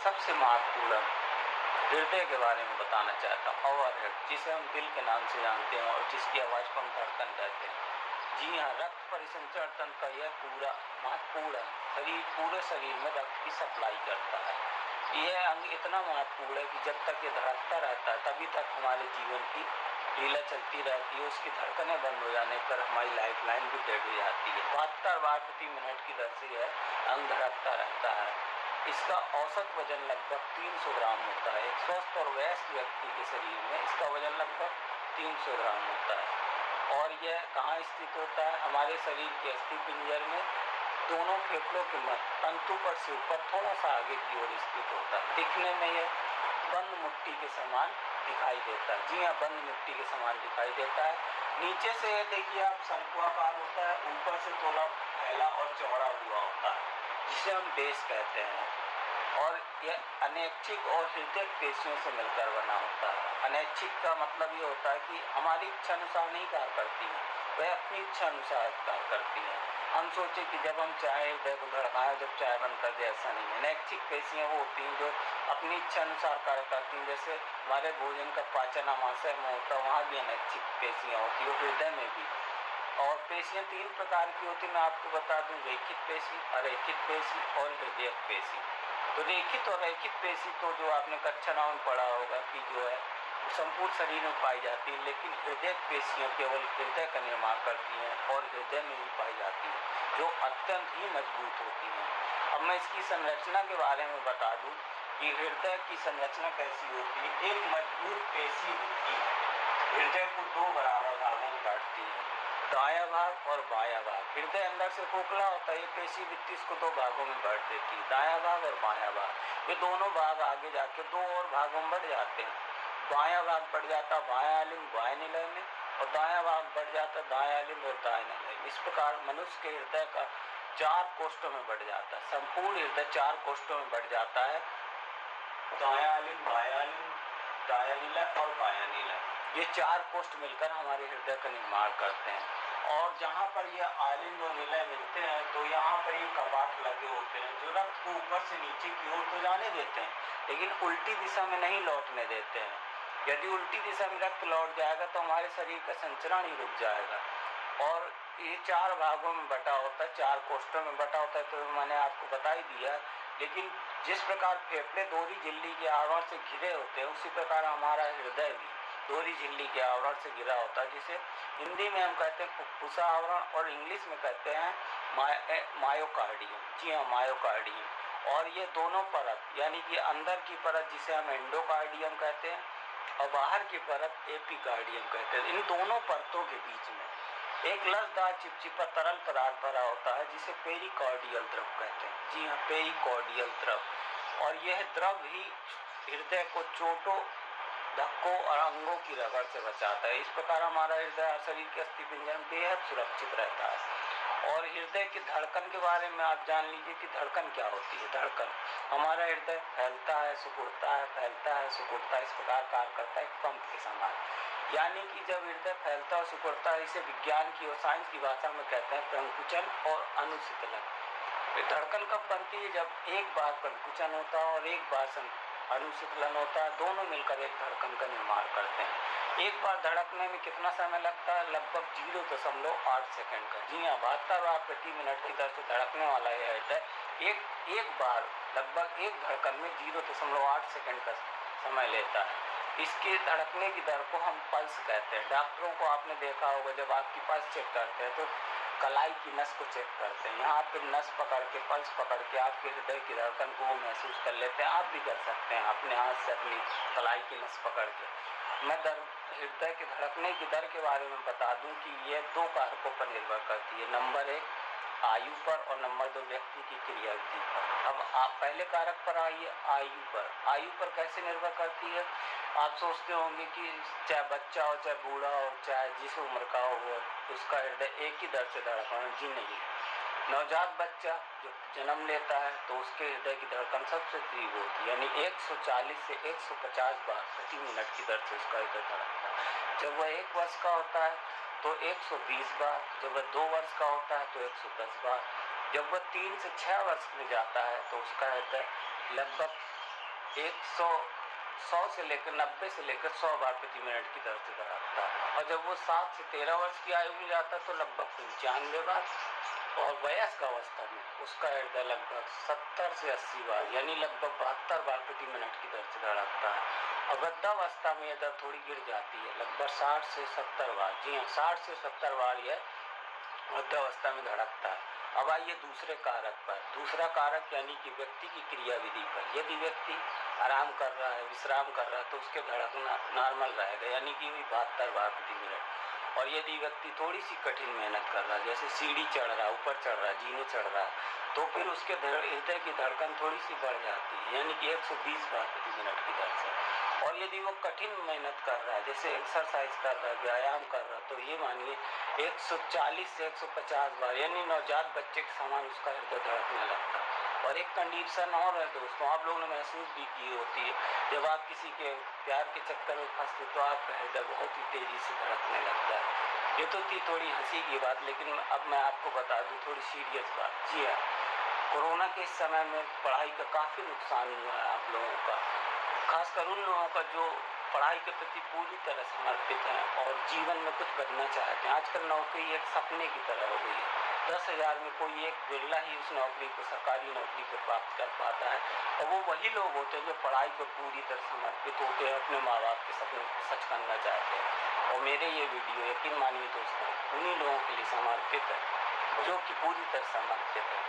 सबसे महत्वपूर्ण हृदय के बारे में बताना चाहता हूँ। ओवरहेड, जिसे हम दिल के नाम से जानते हैं और जिसकी आवाज़ को हम धड़कन कहते हैं। जी हाँ, रक्त परिसंचरण तंत्र का यह पूरा महत्वपूर्ण है। पूरे शरीर में रक्त की सप्लाई करता है। यह अंग इतना महत्वपूर्ण है कि जब तक ये धड़कता रहता है तभी तक हमारे जीवन की लीला चलती रहती है। उसकी धड़कनें बंद हो जाने पर हमारी लाइफ लाइन भी डेड हो जाती है। 72 बार प्रति मिनट की दर से यह अंग धड़कता रहता है। इसका औसत वजन लगभग 300 ग्राम होता है। एक स्वस्थ और वयस्क व्यक्ति के शरीर में इसका वजन लगभग 300 ग्राम होता है। और यह कहाँ स्थित होता है? हमारे शरीर के अस्थि पिंजर में दोनों फेफड़ों के मध्य तंतु पर से ऊपर थोड़ा सा आगे की ओर स्थित होता है। दिखने में यह बंद मिट्टी के समान दिखाई देता है। जी हाँ, बंद मिट्टी के समान दिखाई देता है। नीचे से देखिए आप शंकुआकार होता है, ऊपर से थोड़ा फैला और चौड़ा हुआ होता है, जिसे हम बेस कहते हैं। और यह अनैच्छिक और हृदय पेशियों से मिलकर बना होता है। अनैच्छिक का मतलब ये होता है कि हमारी इच्छा अनुसार नहीं कार्य करती है, वह अपनी इच्छा अनुसार कार्य करती है। हम सोचे कि जब हम चाहे हृदय को धड़काएं, जब चाहे बंद कर दे, ऐसा नहीं है। नैच्छिक पेशियाँ वो होती हैं जो अपनी इच्छा अनुसार कार्य करती हैं। जैसे हमारे भोजन का पाचन आमाशय में होता है, वहाँ भी अनैच्छिक पेशियाँ होती है, हृदय में भी। और पेशियाँ 3 प्रकार की होती है, मैं आपको बता दूं। रेखित पेशी, अरेखित पेशी और हृदय पेशी। तो रेखित और रैखित पेशी तो जो आपने कक्षा 9 में पढ़ा होगा कि जो है संपूर्ण शरीर में पाई जाती है, लेकिन हृदय पेशियाँ केवल हृदय का निर्माण करती हैं और हृदय में ही पाई जाती हैं, जो अत्यंत ही मजबूत होती हैं। अब मैं इसकी संरचना के बारे में बता दूं कि हृदय की संरचना कैसी होती है। एक मजबूत पेशी होती है, हृदय को 2 बराबर भागों में बांटती है, दायां भाग और बायां भाग। हृदय अंदर से खोखला होता है, ये पेशी भित्ति इसको 2 भागों में बांट देती है, दायां भाग और बायां भाग। ये दोनों भाग आगे जाके 2 और भागों में बढ़ जाते हैं। बायां भाग बढ़ जाता है बायां आलिंग बाएं निलय में, और दायां भाग बढ़ जाता है दायां आलिंग और दाएं निलय में। इस प्रकार मनुष्य के हृदय का 4 कोष्ठों में बढ़ जाता है। संपूर्ण हृदय 4 कोष्ठों में बढ़ जाता है, दायां आलिंग बायां आलिंग दायां निलय और बायां निलय। ये 4 कोष्ठ मिलकर हमारे हृदय का निर्माण करते हैं। और जहाँ पर ये आलिंग और निलय मिलते हैं तो यहाँ पर ये कपाट लगे होते हैं जो रक्त को ऊपर से नीचे की ओर तो जाने देते हैं, लेकिन उल्टी दिशा में नहीं लौटने देते हैं। यदि उल्टी दिशा में रक्त लौट जाएगा तो हमारे शरीर का संचरण ही रुक जाएगा। और ये 4 भागों में बटा होता है, 4 कोष्ठों में बटा होता है, तो मैंने आपको बता ही दिया। लेकिन जिस प्रकार फेफड़े दोहरी झिल्ली के आवरण से घिरे होते हैं, उसी प्रकार हमारा हृदय भी दोहरी झिल्ली के आवरण से घिरा होता है, जिसे हिंदी में हम कहते हैं फुफ्फुसा आवरण और इंग्लिश में कहते हैं मायोकार्डियम। जी हाँ, मायोकार्डियम। और ये दोनों परत यानी कि अंदर की परत जिसे हम एंडोकार्डियम कहते हैं और बाहर की परत एपिकार्डियम कहते हैं, इन दोनों परतों के बीच में एक लसदार चिपचिपा तरल पदार्थ भरा होता है जिसे पेरिकार्डियल द्रव कहते हैं। जी हाँ, पेरिकार्डियल द्रव। और यह द्रव ही हृदय को चोटों, धक्कों और अंगों की रगड़ से बचाता है। इस प्रकार हमारा हृदय शरीर के अस्थि पिंजर में बेहद सुरक्षित रहता है। और हृदय की धड़कन के बारे में आप जान लीजिए कि धड़कन क्या होती है। धड़कन, हमारा हृदय फैलता है, सिकुड़ता है, फैलता है, सिकुड़ता है, इस प्रकार कार्य करता है पंप के समान। यानी कि जब हृदय फैलता और सिकुड़ता है, इसे विज्ञान की और साइंस की भाषा में कहते हैं प्रंकुचन और अनुशीतलन। धड़कन कब बनती है? जब एक बार प्रंकुचन होता है और एक बार अनुशीतलन होता है, दोनों मिलकर एक धड़कन का निर्माण करते हैं। एक बार धड़कने में कितना समय लगता है? लगभग 0.8 सेकंड का। जी हाँ, 72 बार प्रति मिनट की दर से धड़कने वाला यह हृदय एक बार लगभग एक धड़कन में 0.8 सेकंड का समय लेता है। इसके धड़कने की दर को हम पल्स कहते हैं। डॉक्टरों को आपने देखा होगा, जब आपकी पल्स चेक करते हैं तो कलाई की नस को चेक करते हैं, यहाँ पे नस पकड़ के, पल्स पकड़ के आपके हृदय की धड़कन को वो महसूस कर लेते हैं। आप भी कर सकते हैं अपने हाथ से अपनी कलाई की नस पकड़ के। मैं हृदय के धड़कने की दर के बारे में बता दूं कि ये 2 कारकों पर निर्भर करती है। नंबर 1 आयु पर और नंबर 2 व्यक्ति की क्रियाविधि पर। अब आप पहले कारक पर आइए, आयु पर। आयु पर कैसे निर्भर करती है? आप सोचते होंगे कि चाहे बच्चा हो, चाहे बूढ़ा हो, चाहे जिस उम्र का हो, उसका हृदय एक ही दर से धड़कना। जी नहीं। नवजात बच्चा जो जन्म लेता है तो उसके हृदय की धड़कन सबसे तीव्र होती है, यानी 140 से 150 बार प्रति मिनट की दर से उसका हृदय धड़कता है। जब वह 1 वर्ष का होता है तो 120 बार, जब वह 2 वर्ष का होता है तो 110 बार, जब वह 3 से 6 वर्ष में जाता है तो उसका हृदय लगभग 100 से लेकर 90 से लेकर 100 बार प्रति मिनट की दर से धड़कता है। और जब वो 7 से 13 वर्ष की आयु में जाता है तो लगभग 95 बार, और वयस्क अवस्था में उसका हृदय लगभग 70 से 80 बार यानी लगभग 72 बार प्रति मिनट की दर से धड़कता है। और वृद्धावस्था में यह दर थोड़ी गिर जाती है, लगभग 60 से 70 बार। जी हाँ, 60 से 70 बार यह वृद्धावस्था में धड़कता है। अब आइए दूसरे कारक पर। दूसरा कारक यानी कि व्यक्ति की क्रियाविधि पर। यदि व्यक्ति आराम कर रहा है, विश्राम कर रहा है, तो उसके धड़कना नॉर्मल रहेगा यानी कि 72 बार प्रति मिनट। और यदि व्यक्ति थोड़ी सी कठिन मेहनत कर रहा है, जैसे सीढ़ी चढ़ रहा है, ऊपर चढ़ रहा है, जीने चढ़ रहा है, तो फिर उसके हृदय की धड़कन थोड़ी सी बढ़ जाती है यानी कि 120 बार प्रति मिनट की दर से। और यदि वो कठिन मेहनत कर रहा है, जैसे एक्सरसाइज कर रहा है, व्यायाम कर रहा है, तो ये मानिए 140 से 150 बार यानी नवजात बच्चे के समान उसका हृदय धड़कने लगता है। और एक कंडीशन और है दोस्तों, आप लोगों ने महसूस भी की होती है, जब आप किसी के प्यार के चक्कर में फंसते तो आपका हृदय बहुत ही तेजी से धड़कने लगता है। ये तो थी थोड़ी हंसी की बात, लेकिन अब मैं आपको बता दूं थोड़ी सीरियस बात। जी हाँ, कोरोना के इस समय में पढ़ाई का काफ़ी नुकसान हुआ है आप लोगों का, खासकर उन लोगों का जो पढ़ाई के प्रति पूरी तरह समर्पित हैं और जीवन में कुछ करना चाहते हैं। आजकल नौकरी एक सपने की तरह हो गई है। 10,000 में कोई एक बिरला ही उस नौकरी को, सरकारी नौकरी को प्राप्त कर पाता है, और वो वही लोग होते हैं जो पढ़ाई को पूरी तरह समर्पित होते हैं, अपने माँ बाप के सपने को सच करना चाहते हैं। और मेरे ये वीडियो यकीन मानिए दोस्तों उन्हीं लोगों के लिए समर्पित है जो कि पूरी तरह समर्पित है।